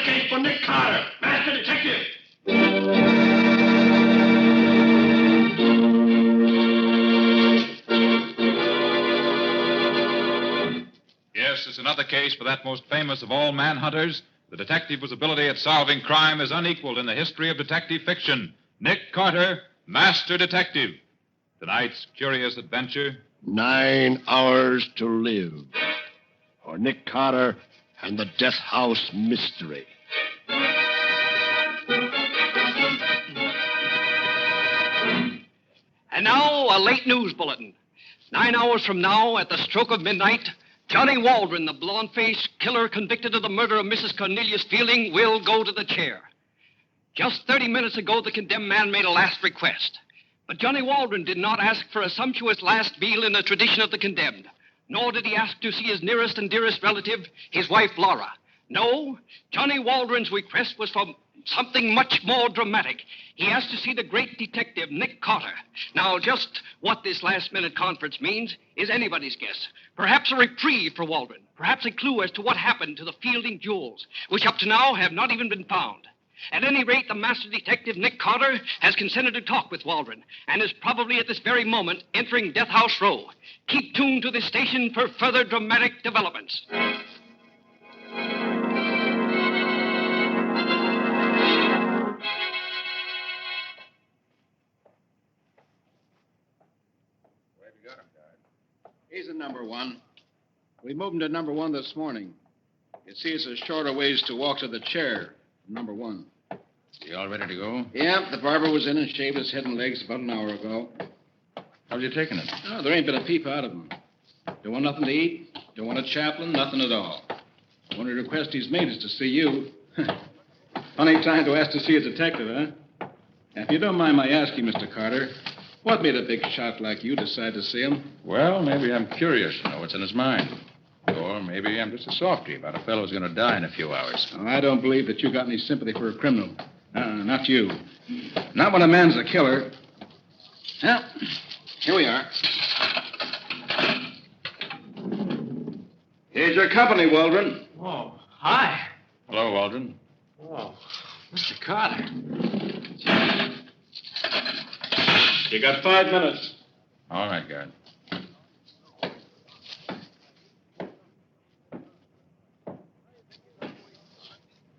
case for Nick Carter, Master Detective. Yes, it's another case for that most famous of all manhunters, the detective whose ability at solving crime is unequaled in the history of detective fiction. Nick Carter, Master Detective. Tonight's curious adventure. 9 hours to live. For Nick Carter and the Death House Mystery. And now, a late news bulletin. 9 hours from now, at the stroke of midnight, Johnny Waldron, the blonde-faced killer convicted of the murder of Mrs. Cornelius Fielding, will go to the chair. Just 30 minutes ago, the condemned man made a last request. But Johnny Waldron did not ask for a sumptuous last meal in the tradition of the condemned. Nor did he ask to see his nearest and dearest relative, his wife, Laura. No, Johnny Waldron's request was for something much more dramatic. He asked to see the great detective, Nick Carter. Now, just what this last-minute conference means is anybody's guess. Perhaps a reprieve for Waldron. Perhaps a clue as to what happened to the Fielding jewels, which up to now have not even been found. At any rate, the master detective, Nick Carter, has consented to talk with Waldron and is probably at this very moment entering Death House Row. Keep tuned to this station for further dramatic developments. He's in number 1. We moved him to number 1 this morning. You see, it's a shorter ways to walk to the chair. Number 1. You all ready to go? Yeah, the barber was in and shaved his head and legs about an hour ago. How's you taking it? Oh, there ain't been a peep out of him. Don't want nothing to eat. Don't want a chaplain. Nothing at all. The only request he's made is to see you. Funny time to ask to see a detective, huh? Now, if you don't mind my asking, Mr. Carter, what made a big shot like you decide to see him? Well, maybe I'm curious to know what's in his mind. Or maybe I'm just a softy about a fellow who's going to die in a few hours. Oh, I don't believe that you got any sympathy for a criminal. Not you. Not when a man's a killer. Well, here we are. Here's your company, Waldron. Oh, hi. Hello, Waldron. Oh, Mr. Carter. You got 5 minutes. All right, guard.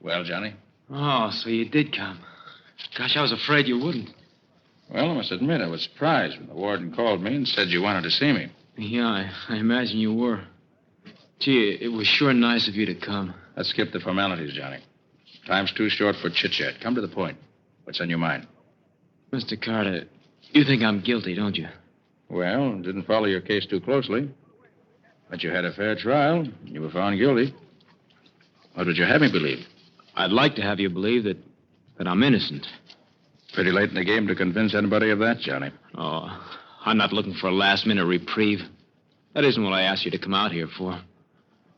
Well, Johnny? Oh, so you did come. Gosh, I was afraid you wouldn't. Well, I must admit I was surprised when the warden called me and said you wanted to see me. Yeah, I imagine you were. Gee, it was sure nice of you to come. Let's skip the formalities, Johnny. Time's too short for chit-chat. Come to the point. What's on your mind? Mr. Carter, you think I'm guilty, don't you? Well, didn't follow your case too closely. But you had a fair trial. You were found guilty. What would you have me believe? I'd like to have you believe that I'm innocent. Pretty late in the game to convince anybody of that, Johnny. Oh, I'm not looking for a last-minute reprieve. That isn't what I asked you to come out here for.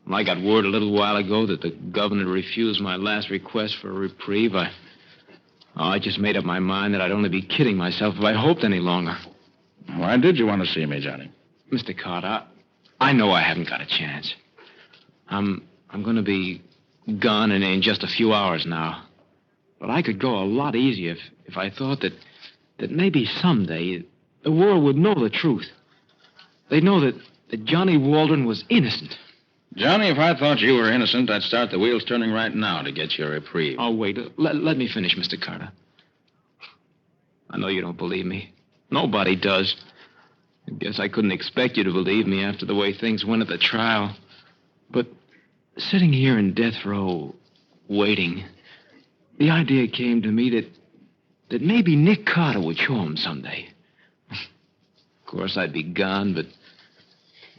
When I got word a little while ago that the governor refused my last request for a reprieve, I just made up my mind that I'd only be kidding myself if I hoped any longer. Why did you want to see me, Johnny? Mr. Carter, I know I haven't got a chance. I'm going to be gone in just a few hours now. But I could go a lot easier if I thought that maybe someday the world would know the truth. They'd know that Johnny Waldron was innocent. Johnny, if I thought you were innocent, I'd start the wheels turning right now to get your reprieve. Oh, wait. Let me finish, Mr. Carter. I know you don't believe me. Nobody does. I guess I couldn't expect you to believe me after the way things went at the trial. But sitting here in death row, waiting, the idea came to me that maybe Nick Carter would show him someday. Of course, I'd be gone, but,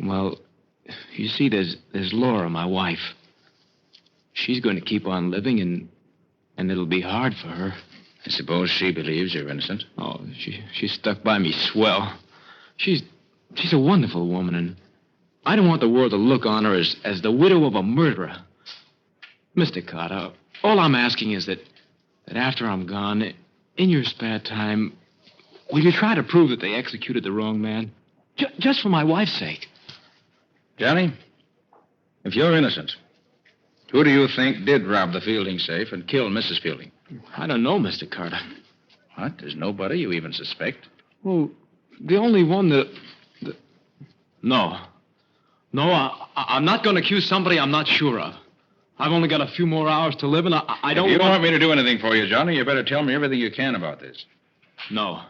well, you see, there's Laura, my wife. She's going to keep on living, and it'll be hard for her. I suppose she believes you're innocent. Oh, she stuck by me swell. She's a wonderful woman, and I don't want the world to look on her as the widow of a murderer. Mr. Carter, all I'm asking is that after I'm gone, in your spare time, will you try to prove that they executed the wrong man? Just for my wife's sake. Johnny, if you're innocent, Who do you think did rob the Fielding safe and kill Mrs. Fielding? I don't know, Mr. Carter. What? There's nobody you even suspect? Well, the only one that... No. No, I'm not going to accuse somebody I'm not sure of. I've only got a few more hours to live, and I don't If you don't want me to do anything for you, Johnny, you better tell me everything you can about this. No.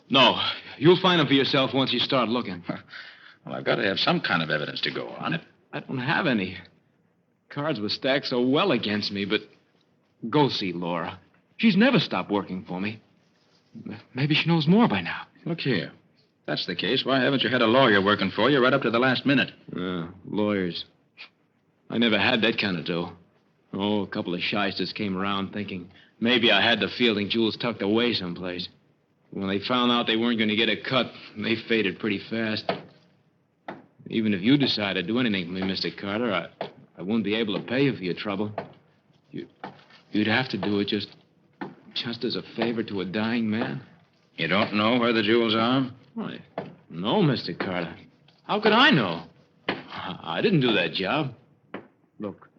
No. You'll find them for yourself once you start looking. Well, I've got to have some kind of evidence to go on. I don't have any. Cards were stacked so well against me, but go see Laura. She's never stopped working for me. Maybe she knows more by now. Look here. If that's the case, why haven't you had a lawyer working for you right up to the last minute? Lawyers. I never had that kind of dough. Oh, a couple of shysters came around thinking maybe I had the Fielding jewels tucked away someplace. When they found out they weren't going to get a cut, they faded pretty fast. Even if you decide to do anything for me, Mr. Carter, I wouldn't be able to pay you for your trouble. You'd have to do it just as a favor to a dying man. You don't know where the jewels are? Why, no, Mr. Carter. How could I know? I didn't do that job. Look,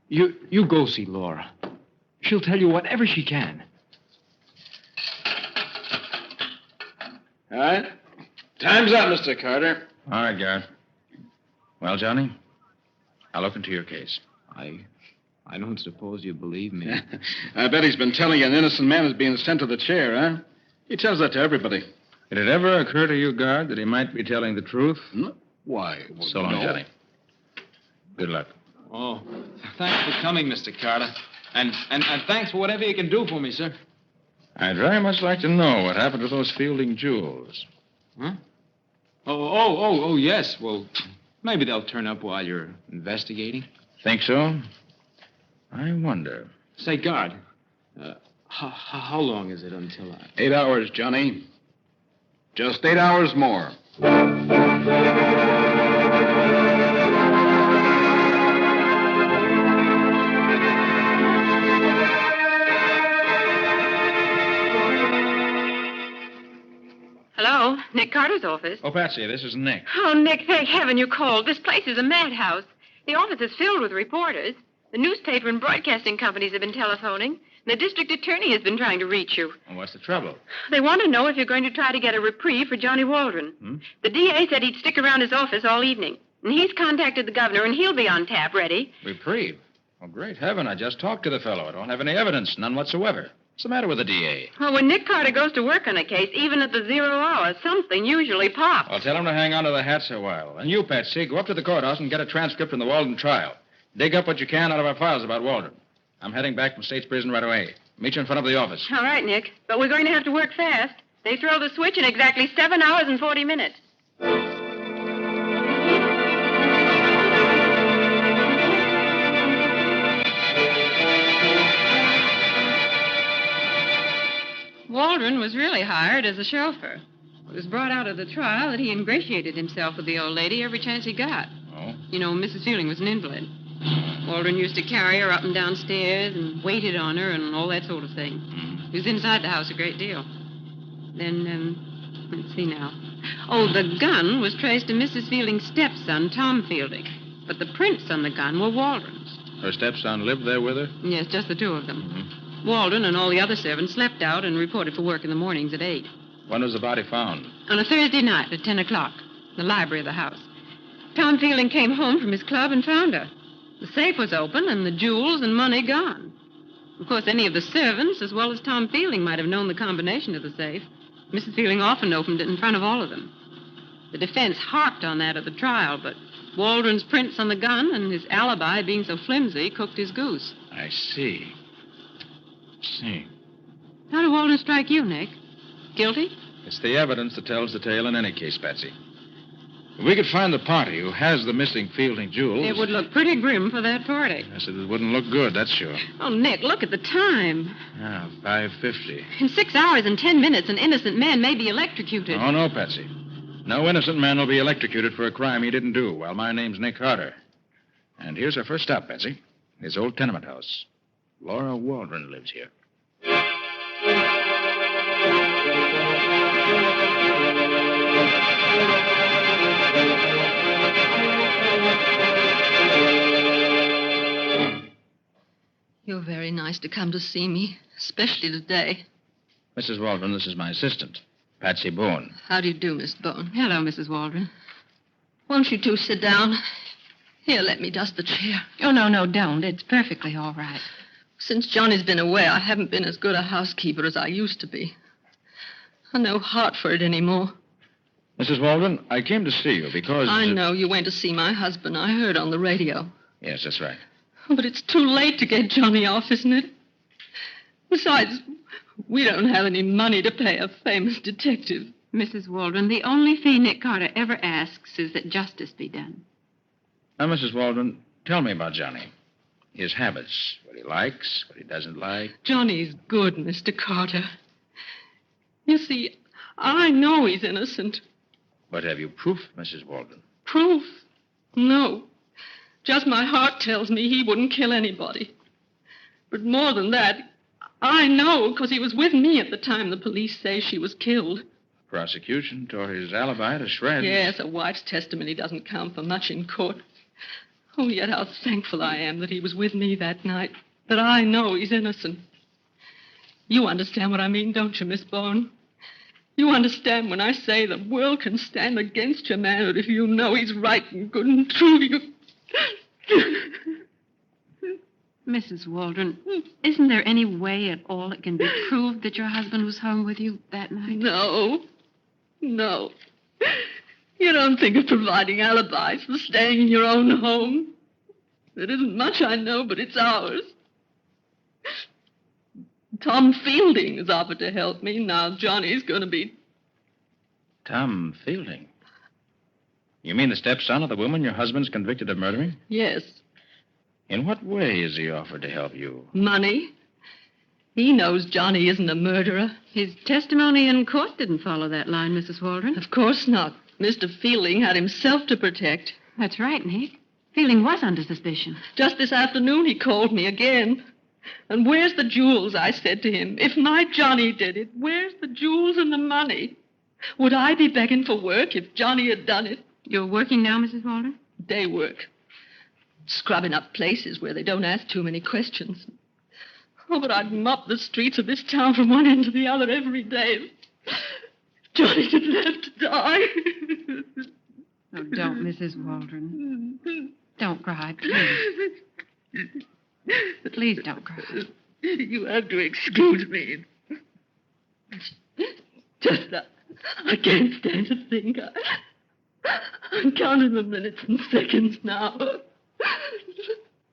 you go see Laura. She'll tell you whatever she can. All right. Time's up, Mr. Carter. All right, Garrett. Well, Johnny, I'll look into your case. I don't suppose you believe me. I bet he's been telling you an innocent man is being sent to the chair, huh? He tells that to everybody. Did it ever occur to you, Guard, that he might be telling the truth? No. Why? So long, Johnny. Good luck. Oh, thanks for coming, Mr. Carter. And thanks for whatever you can do for me, sir. I'd very much like to know what happened to those Fielding jewels. Huh? Oh, yes. Well, maybe they'll turn up while you're investigating. Think so? I wonder. Say, guard, how long is it until 8 hours, Johnny. Just 8 hours more. Hello, Nick Carter's office. Oh, Patsy, this is Nick. Oh, Nick, thank heaven you called. This place is a madhouse. The office is filled with reporters. The newspaper and broadcasting companies have been telephoning. And the district attorney has been trying to reach you. Well, what's the trouble? They want to know if you're going to try to get a reprieve for Johnny Waldron. The DA said he'd stick around his office all evening. And he's contacted the governor, and he'll be on tap ready. Reprieve? Oh, great heaven, I just talked to the fellow. I don't have any evidence, none whatsoever. What's the matter with the DA? Well, when Nick Carter goes to work on a case, even at the 0 hour, something usually pops. Well, tell him to hang on to the hats a while. And you, Patsy, go up to the courthouse and get a transcript from the Waldron trial. Dig up what you can out of our files about Waldron. I'm heading back from State's prison right away. Meet you in front of the office. All right, Nick. But we're going to have to work fast. They throw the switch in exactly 7 hours and 40 minutes. Waldron was really hired as a chauffeur. It was brought out of the trial that he ingratiated himself with the old lady every chance he got. Oh? You know, Mrs. Fielding was an invalid. Waldron used to carry her up and down stairs and waited on her and all that sort of thing. He was inside the house a great deal. Then, let's see now. Oh, the gun was traced to Mrs. Fielding's stepson, Tom Fielding. But the prints on the gun were Waldron's. Her stepson lived there with her? Yes, just the two of them. Waldron and all the other servants slept out and reported for work in the mornings at 8. When was the body found? On a Thursday night at 10 o'clock, in the library of the house. Tom Fielding came home from his club and found her. The safe was open and the jewels and money gone. Of course, any of the servants, as well as Tom Fielding, might have known the combination to the safe. Mrs. Fielding often opened it in front of all of them. The defense harped on that at the trial, but Waldron's prints on the gun and his alibi being so flimsy cooked his goose. I see. How did Waldron strike you, Nick? Guilty? It's the evidence that tells the tale in any case, Patsy. If we could find the party who has the missing Fielding jewels... It would look pretty grim for that party. Yes, it wouldn't look good, that's sure. Oh, Nick, look at the time. 5:50. In 6 hours and 10 minutes, an innocent man may be electrocuted. Oh, no, Patsy. No innocent man will be electrocuted for a crime he didn't do. Well, my name's Nick Carter. And here's our first stop, Patsy. His old tenement house. Laura Waldron lives here. You're very nice to come to see me, especially today. Mrs. Waldron, this is my assistant, Patsy Boone. How do you do, Miss Bone? Hello, Mrs. Waldron. Won't you two sit down? Here, let me dust the chair. Oh, no, don't. It's perfectly all right. Since Johnny's been away, I haven't been as good a housekeeper as I used to be. I've no heart for it anymore. Mrs. Waldron, I came to see you because... I know you went to see my husband. I heard on the radio. Yes, that's right. But it's too late to get Johnny off, isn't it? Besides, we don't have any money to pay a famous detective. Mrs. Waldron, the only fee Nick Carter ever asks is that justice be done. Now, Mrs. Waldron, tell me about Johnny. His habits, what he likes, what he doesn't like. Johnny's good, Mr. Carter. You see, I know he's innocent. But have you proof, Mrs. Waldron? Proof? No. Just my heart tells me he wouldn't kill anybody. But more than that, I know because he was with me at the time the police say she was killed. Prosecution tore his alibi to shreds. Yes, a wife's testimony doesn't count for much in court. Oh, yet how thankful I am that he was with me that night, that I know he's innocent. You understand what I mean, don't you, Miss Bone? You understand when I say the world can stand against your man, but if you know he's right and good and true, you... Mrs. Waldron, isn't there any way at all it can be proved that your husband was home with you that night? No. You don't think of providing alibis for staying in your own home. It isn't much I know, but it's ours. Tom Fielding has offered to help me. Now Johnny's going to be... Tom Fielding? You mean the stepson of the woman your husband's convicted of murdering? Yes. In what way has he offered to help you? Money. He knows Johnny isn't a murderer. His testimony in court didn't follow that line, Mrs. Waldron. Of course not. Mr. Fielding had himself to protect. That's right, Nick. Fielding was under suspicion. Just this afternoon he called me again. And where's the jewels, I said to him. If my Johnny did it, where's the jewels and the money? Would I be begging for work if Johnny had done it? You're working now, Mrs. Waldron? Day work. Scrubbing up places where they don't ask too many questions. Oh, but I'd mop the streets of this town from one end to the other every day. Johnny didn't have to die. Oh, don't, Mrs. Waldron. Don't cry, please. Please don't cry. You have to excuse me. Just I can't stand to think. I'm counting the minutes and seconds now.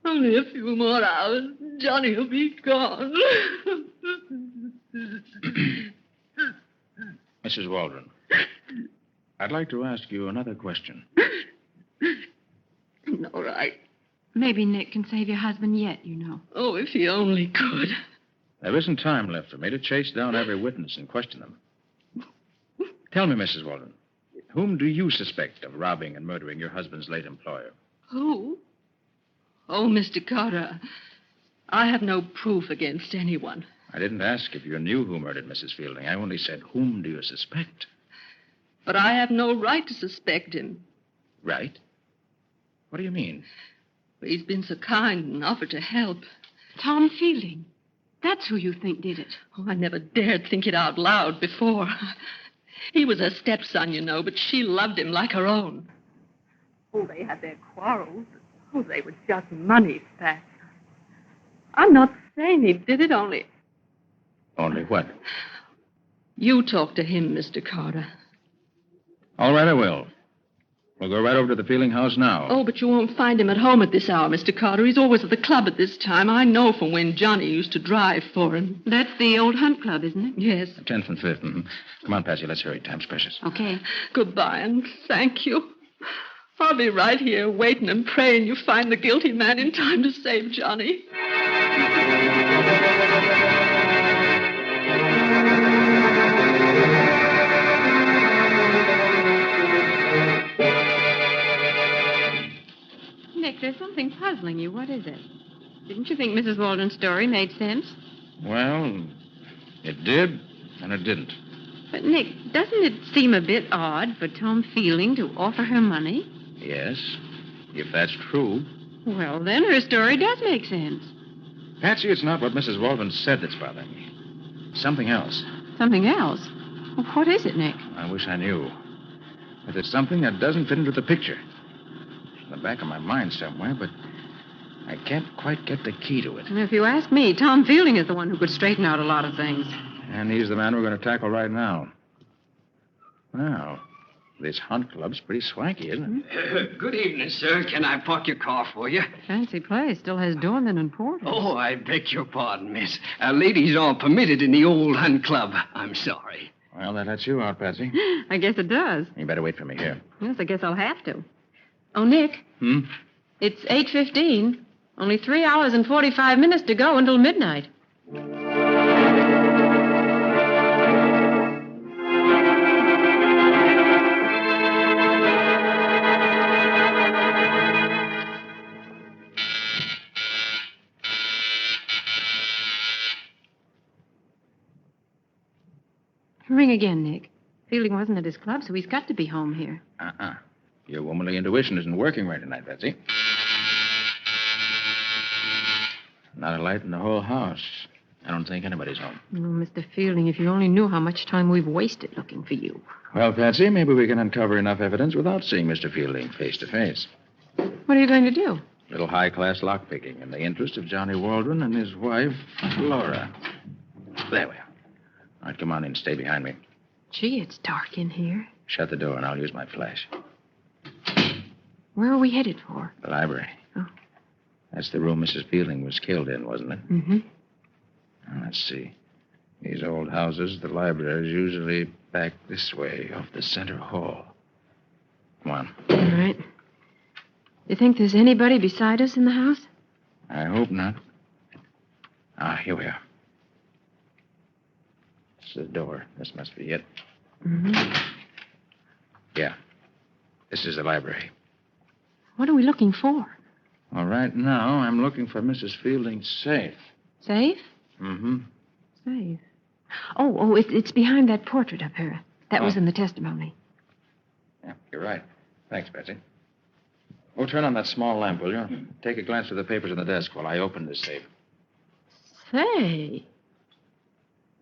Only a few more hours. Johnny will be gone. Mrs. Waldron, I'd like to ask you another question. All right. Maybe Nick can save your husband yet, you know. Oh, if he only could. There isn't time left for me to chase down every witness and question them. Tell me, Mrs. Waldron, whom do you suspect of robbing and murdering your husband's late employer? Who? Oh, Mr. Carter, I have no proof against anyone. I didn't ask if you knew who murdered Mrs. Fielding. I only said, whom do you suspect? But I have no right to suspect him. Right? What do you mean? He's been so kind and offered to help. Tom Fielding. That's who you think did it. Oh, I never dared think it out loud before. He was her stepson, you know, but she loved him like her own. Oh, they had their quarrels. Oh, they were just money spats. I'm not saying he did it, only... Only what? You talk to him, Mr. Carter. All right, I will. We'll go right over to the Fielding house now. Oh, but you won't find him at home at this hour, Mr. Carter. He's always at the club at this time. I know from when Johnny used to drive for him. That's the old Hunt Club, isn't it? Yes. 10th and 5th. Mm-hmm. Come on, Patsy, let's hurry. Time's precious. Okay. Goodbye, and thank you. I'll be right here waiting and praying you find the guilty man in time to save Johnny. Nick, there's something puzzling you. What is it? Didn't you think Mrs. Waldron's story made sense? Well, it did, and it didn't. But, Nick, doesn't it seem a bit odd for Tom Fielding to offer her money? Yes, if that's true. Well, then her story does make sense. Patsy, it's not what Mrs. Waldron said that's bothering me. Something else. Something else? Well, what is it, Nick? I wish I knew. But it's something that doesn't fit into the picture. It's in the back of my mind somewhere, but I can't quite get the key to it. And if you ask me, Tom Fielding is the one who could straighten out a lot of things. And he's the man we're going to tackle right now. Well, this hunt club's pretty swanky, isn't it? Good evening, sir. Can I park your car for you? Fancy place. Still has doormen and porters. Oh, I beg your pardon, miss. Ladies aren't permitted in the old hunt club. I'm sorry. Well, that lets you out, Patsy. I guess it does. You better wait for me here. Yes, I guess I'll have to. Oh, Nick. It's 8:15. Only 3 hours and 45 minutes to go until midnight. Ring again, Nick. Fielding wasn't at his club, so he's got to be home here. Your womanly intuition isn't working right tonight, Patsy. Not a light in the whole house. I don't think anybody's home. Oh, Mr. Fielding, if you only knew how much time we've wasted looking for you. Well, Patsy, maybe we can uncover enough evidence without seeing Mr. Fielding face to face. What are you going to do? Little high-class lockpicking in the interest of Johnny Waldron and his wife, Laura. There we are. All right, come on in. Stay behind me. Gee, it's dark in here. Shut the door, and I'll use my flash. Where are we headed for? The library. Oh. That's the room Mrs. Fielding was killed in, wasn't it? Mm-hmm. Now, let's see. These old houses, the library is usually back this way, off the center hall. Come on. All right. You think there's anybody beside us in the house? I hope not. Here we are. This is the door. This must be it. Mm-hmm. Yeah. This is the library. What are we looking for? Well, right now, I'm looking for Mrs. Fielding's safe. Safe? Mm-hmm. Safe. Oh, it's behind that portrait up here. That was in the testimony. Yeah, you're right. Thanks, Betsy. Oh, turn on that small lamp, will you? Take a glance at the papers on the desk while I open this safe. Say.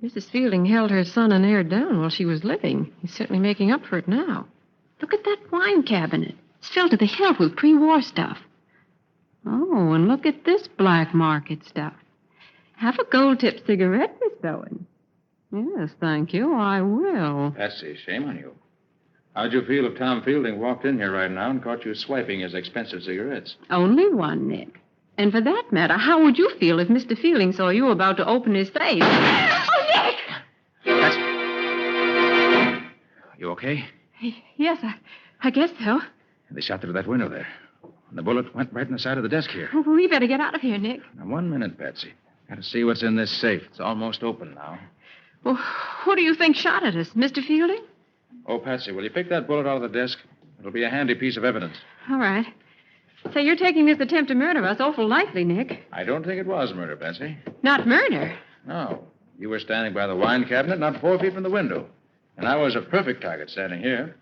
Mrs. Fielding held her son and heir down while she was living. He's certainly making up for it now. Look at that wine cabinet. It's filled to the hilt with pre-war stuff. Oh, and look at this black market stuff. Have a gold-tipped cigarette, Miss Bowen. Yes, thank you. I will. Patsy, shame on you. How'd you feel if Tom Fielding walked in here right now and caught you swiping his expensive cigarettes? Only one, Nick. And for that matter, how would you feel if Mr. Fielding saw you about to open his safe? Oh, Nick! Patsy. You okay? Yes, I guess so. They shot through that window there. And the bullet went right in the side of the desk here. Oh, we better get out of here, Nick. Now, 1 minute, Patsy. Got to see what's in this safe. It's almost open now. Well, who do you think shot at us, Mr. Fielding? Oh, Patsy, will you pick that bullet out of the desk? It'll be a handy piece of evidence. All right. Say, you're taking this attempt to murder us awful lightly, Nick. I don't think it was murder, Patsy. Not murder. No. You were standing by the wine cabinet, not 4 feet from the window. And I was a perfect target standing here.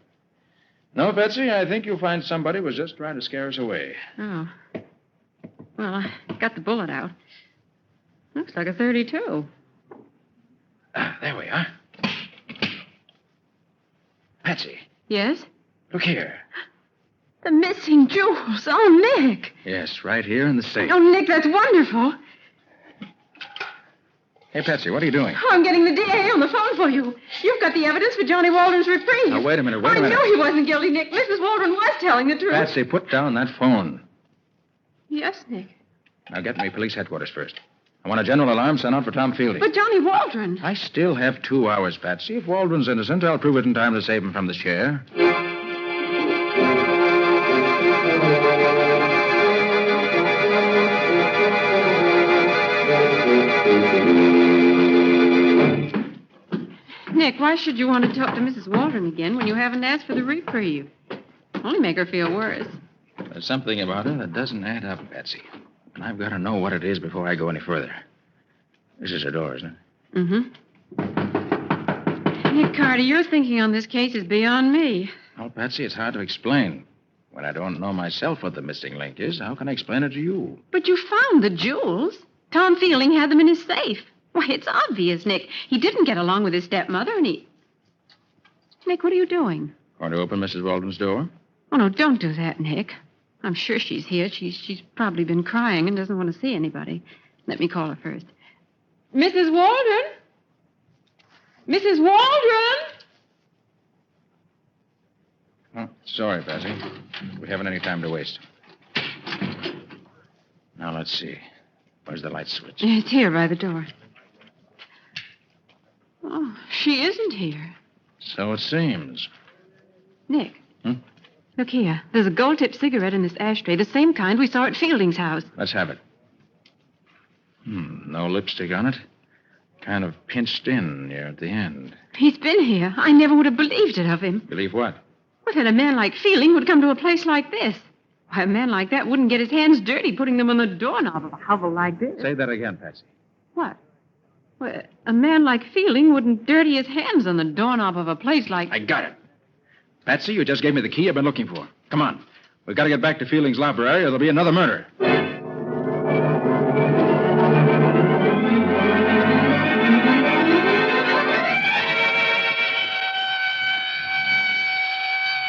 No, Betsy, I think you'll find somebody was just trying to scare us away. Oh. Well, I got the bullet out. Looks like a .32. There we are. Patsy. Yes? Look here. The missing jewels. Oh, Nick. Yes, right here in the safe. Oh, Nick, that's wonderful. Hey, Patsy, what are you doing? Oh, I'm getting the DA on the phone for you. You've got the evidence for Johnny Waldron's reprieve. Now, wait a minute, I knew he wasn't guilty, Nick. Mrs. Waldron was telling the truth. Patsy, put down that phone. Yes, Nick. Now, get me police headquarters first. I want a general alarm sent out for Tom Fielding. But Johnny Waldron. I still have 2 hours, Patsy. If Waldron's innocent, I'll prove it in time to save him from the chair. Nick, why should you want to talk to Mrs. Waldron again when you haven't asked for the reprieve? Only make her feel worse. There's something about her that doesn't add up, Patsy. And I've got to know what it is before I go any further. This is her door, isn't it? Mm-hmm. Nick Carter, your thinking on this case is beyond me. Well, Patsy, it's hard to explain. When I don't know myself what the missing link is, how can I explain it to you? But you found the jewels. Tom Fielding had them in his safe. Why, it's obvious, Nick. He didn't get along with his stepmother, and he... Nick, what are you doing? Going to open Mrs. Waldron's door? Oh, no, don't do that, Nick. I'm sure she's here. She's probably been crying and doesn't want to see anybody. Let me call her first. Mrs. Waldron? Mrs. Waldron? Oh, sorry, Patsy. We haven't any time to waste. Now, let's see. Where's the light switch? It's here by the door. Oh, she isn't here. So it seems. Nick. Look here. There's a gold-tipped cigarette in this ashtray, the same kind we saw at Fielding's house. Let's have it. No lipstick on it. Kind of pinched in near at the end. He's been here. I never would have believed it of him. Believe what? Well, that a man like Fielding would come to a place like this. Why, a man like that wouldn't get his hands dirty putting them on the doorknob of a hovel like this. Say that again, Patsy. What? Well, a man like Fielding wouldn't dirty his hands on the doorknob of a place like... I got it. Patsy, you just gave me the key I've been looking for. Come on. We've got to get back to Fielding's library or there'll be another murder.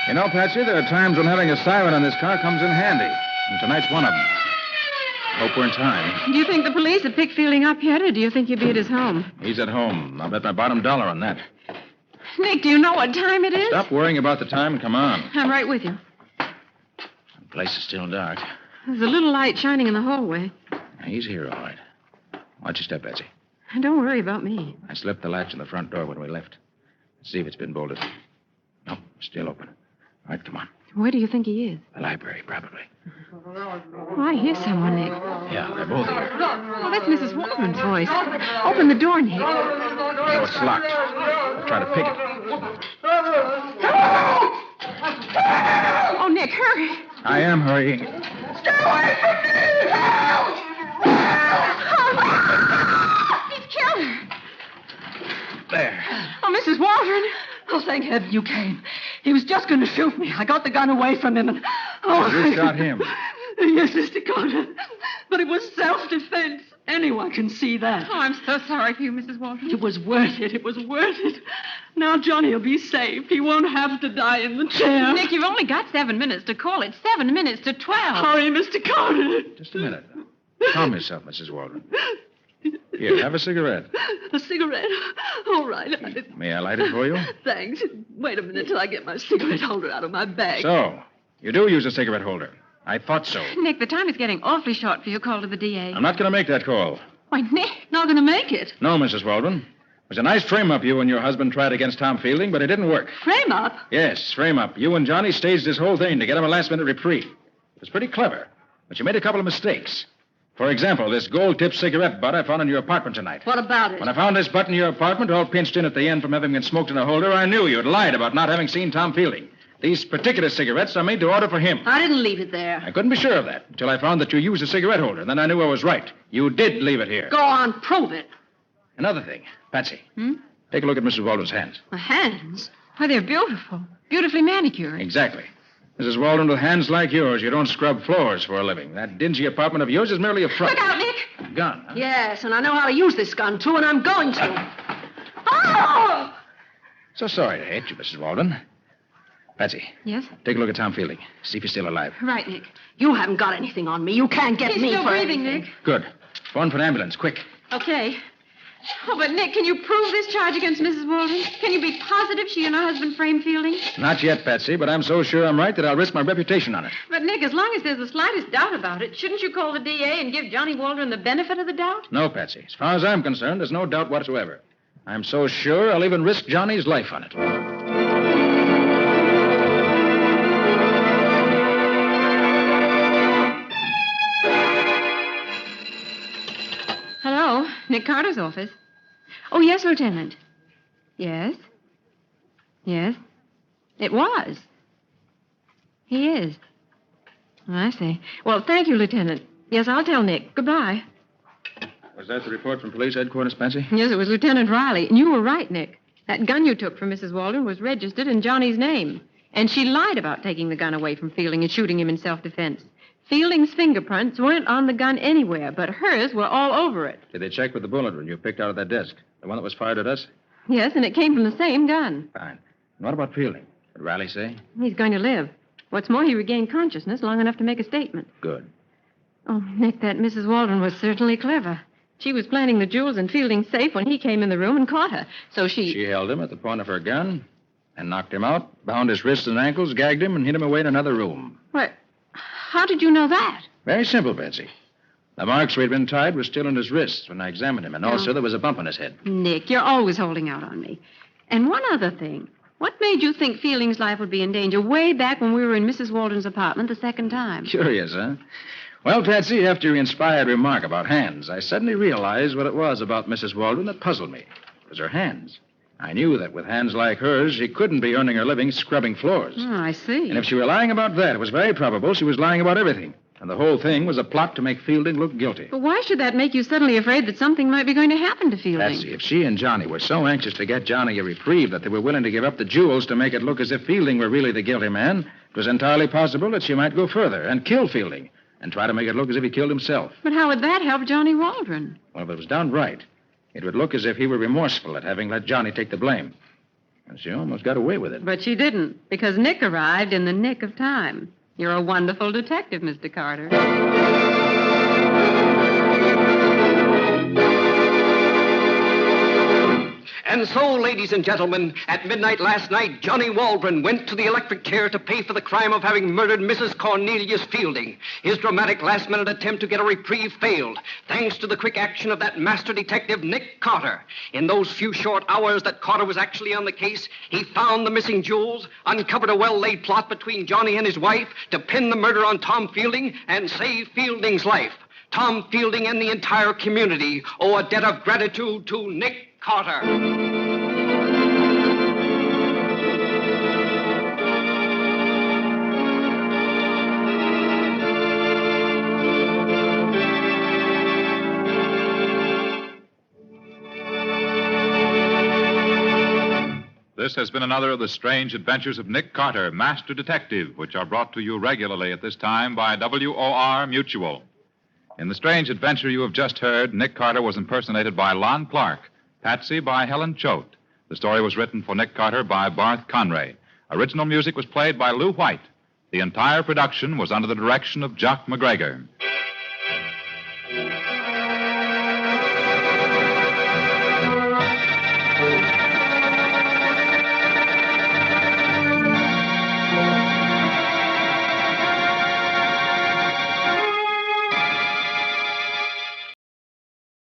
You know, Patsy, there are times when having a siren on this car comes in handy. And tonight's one of them. Hope we're in time. Do you think the police have picked Fielding up yet, or do you think he'll be at his home? He's at home. I'll bet my bottom dollar on that. Nick, do you know what time it is? Stop worrying about the time and come on. I'm right with you. The place is still dark. There's a little light shining in the hallway. He's here, all right. Watch your step, Patsy. Don't worry about me. I slipped the latch on the front door when we left. Let's see if it's been bolted. No, still open. All right, come on. Where do you think he is? The library, probably. Oh, I hear someone, Nick. Yeah, they're both here. Oh, that's Mrs. Waldron's voice. Open the door, Nick. No, it's locked. I'll try to pick it. Oh, Nick, hurry. I am hurrying. Stay away from me! He's killed her. There. Oh, Mrs. Waldron. Oh, thank heaven you came. He was just going to shoot me. I got the gun away from him and... You shot him. Yes, Mr. Carter. But it was self-defense. Anyone can see that. Oh, I'm so sorry for you, Mrs. Waldron. It was worth it. It was worth it. Now Johnny will be safe. He won't have to die in the chair. Nick, you've only got 7 minutes to call it. 7 minutes to 12. Hurry, Mr. Carter. Just a minute. Calm yourself, Mrs. Waldron. Here, have a cigarette. A cigarette? All right. May I light it for you? Thanks. Wait a minute till I get my cigarette holder out of my bag. So, you do use a cigarette holder. I thought so. Nick, the time is getting awfully short for your call to the DA. I'm not going to make that call. Why, Nick. Not going to make it. No, Mrs. Waldron. It was a nice frame-up you and your husband tried against Tom Fielding, but it didn't work. Frame up? Yes, frame-up. You and Johnny staged this whole thing to get him a last-minute reprieve. It was pretty clever, but you made a couple of mistakes. For example, this gold-tipped cigarette butt I found in your apartment tonight. What about it? When I found this butt in your apartment, all pinched in at the end from having been smoked in a holder, I knew you'd lied about not having seen Tom Fielding. These particular cigarettes are made to order for him. I didn't leave it there. I couldn't be sure of that until I found that you used a cigarette holder. Then I knew I was right. You did leave it here. Go on, prove it. Another thing. Patsy. Take a look at Mrs. Waldron's hands. My hands? Why, they're beautiful. Beautifully manicured. Exactly. Mrs. Waldron, with hands like yours, you don't scrub floors for a living. That dingy apartment of yours is merely a front. Look out, Nick! A gun, huh? Yes, and I know how to use this gun, too, and I'm going to. Oh! So sorry to hate you, Mrs. Waldron. Patsy. Yes? Take a look at Tom Fielding. See if he's still alive. Right, Nick. You haven't got anything on me. You can't get He's me still for breathing, anything. Nick. Good. Phone for an ambulance, quick. Okay. Oh, but Nick, can you prove this charge against Mrs. Waldron? Can you be positive she and her husband framed Fielding? Not yet, Patsy, but I'm so sure I'm right that I'll risk my reputation on it. But, Nick, as long as there's the slightest doubt about it, shouldn't you call the DA and give Johnny Waldron the benefit of the doubt? No, Patsy. As far as I'm concerned, there's no doubt whatsoever. I'm so sure I'll even risk Johnny's life on it. Hello, Nick Carter's office. Oh, yes, Lieutenant. Yes? Yes? It was. He is. Oh, I see. Well, thank you, Lieutenant. Yes, I'll tell Nick. Goodbye. Was that the report from police headquarters, Patsy? Yes, it was Lieutenant Riley. And you were right, Nick. That gun you took from Mrs. Waldron was registered in Johnny's name. And she lied about taking the gun away from Fielding and shooting him in self-defense. Fielding's fingerprints weren't on the gun anywhere, but hers were all over it. Did they check with the bullet wound you picked out of that desk? The one that was fired at us? Yes, and it came from the same gun. Fine. And what about Fielding? What did Riley say? He's going to live. What's more, he regained consciousness long enough to make a statement. Good. Oh, Nick, that Mrs. Waldron was certainly clever. She was planting the jewels in Fielding's safe when he came in the room and caught her. So She held him at the point of her gun and knocked him out, bound his wrists and ankles, gagged him, and hid him away in another room. What? How did you know that? Very simple, Betsy. The marks where he'd been tied were still on his wrists when I examined him, and also there was a bump on his head. Nick, you're always holding out on me. And one other thing. What made you think Fielding's life would be in danger way back when we were in Mrs. Waldron's apartment the second time? Curious, huh? Well, Patsy, after your inspired remark about hands, I suddenly realized what it was about Mrs. Waldron that puzzled me. It was her hands. I knew that with hands like hers, she couldn't be earning her living scrubbing floors. Oh, I see. And if she were lying about that, it was very probable she was lying about everything. And the whole thing was a plot to make Fielding look guilty. But why should that make you suddenly afraid that something might be going to happen to Fielding? Patsy, if she and Johnny were so anxious to get Johnny a reprieve that they were willing to give up the jewels to make it look as if Fielding were really the guilty man, it was entirely possible that she might go further and kill Fielding and try to make it look as if he killed himself. But how would that help Johnny Waldron? Well, if it was done right, it would look as if he were remorseful at having let Johnny take the blame. And she almost got away with it. But she didn't, because Nick arrived in the nick of time. You're a wonderful detective, Mr. Carter. And so, ladies and gentlemen, at midnight last night, Johnny Waldron went to the electric chair to pay for the crime of having murdered Mrs. Cornelius Fielding. His dramatic last-minute attempt to get a reprieve failed, thanks to the quick action of that master detective, Nick Carter. In those few short hours that Carter was actually on the case, he found the missing jewels, uncovered a well-laid plot between Johnny and his wife to pin the murder on Tom Fielding and save Fielding's life. Tom Fielding and the entire community owe a debt of gratitude to Nick Carter. This has been another of the strange adventures of Nick Carter, Master Detective, which are brought to you regularly at this time by WOR Mutual. In the strange adventure you have just heard, Nick Carter was impersonated by Lon Clark, Patsy by Helen Choate. The story was written for Nick Carter by Barth Conray. Original music was played by Lou White. The entire production was under the direction of Jock McGregor.